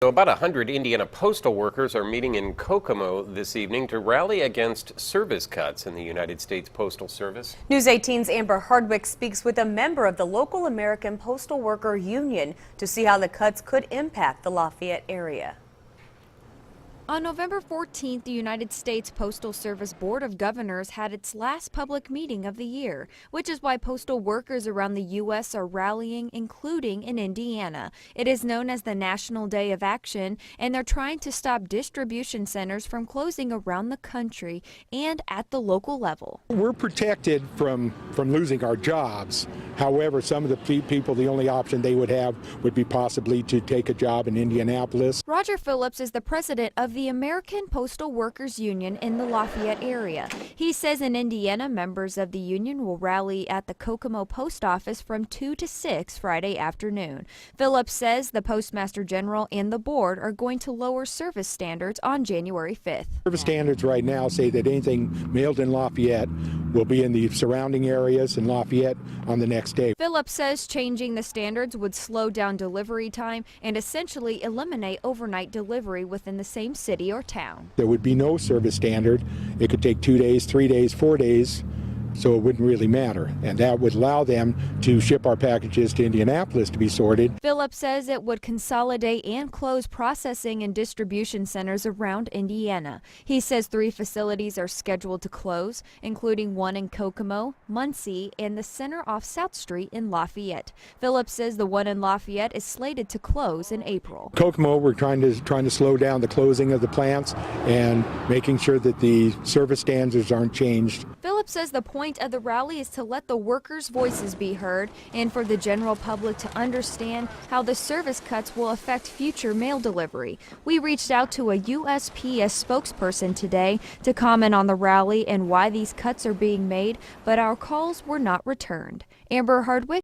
So about 100 Indiana postal workers are meeting in Kokomo this evening to rally against service cuts in the United States Postal Service. News 18's Amber Hardwick speaks with a member of the local American Postal Worker Union to see how the cuts could impact the Lafayette area. On November 14th, the United States Postal Service Board of Governors had its last public meeting of the year, which is why postal workers around the U.S. are rallying, including in Indiana. It is known as the National Day of Action, and they're trying to stop distribution centers from closing around the country and at the local level. We're protected from losing our jobs. However, some of the people, the only option they would have would be possibly to take a job in Indianapolis. Roger Phillips is the president of the American Postal Workers Union in the Lafayette area. He says in Indiana, members of the union will rally at the Kokomo Post Office from 2 to 6 Friday afternoon. Phillips says the Postmaster General and the board are going to lower service standards on January 5th. Service standards right now say that anything mailed in Lafayette will be in the surrounding areas in Lafayette on the next day. Phillips says changing the standards would slow down delivery time and essentially eliminate overnight delivery within the same city or town. There would be no service standard. It could take 2 days, 3 days, 4 days, so it wouldn't really matter. And that would allow them to ship our packages to Indianapolis to be sorted. Phillips says it would consolidate and close processing and distribution centers around Indiana. He says 3 facilities are scheduled to close, including one in Kokomo, Muncie, and the center off South Street in Lafayette. Phillips says the one in Lafayette is slated to close in April. Kokomo, we're trying to slow down the closing of the plants and making sure that the service standards aren't changed. Phillips says the point of the rally is to let the workers' voices be heard and for the general public to understand how the service cuts will affect future mail delivery. We reached out to a USPS spokesperson today to comment on the rally and why these cuts are being made, but our calls were not returned. Amber Hardwick,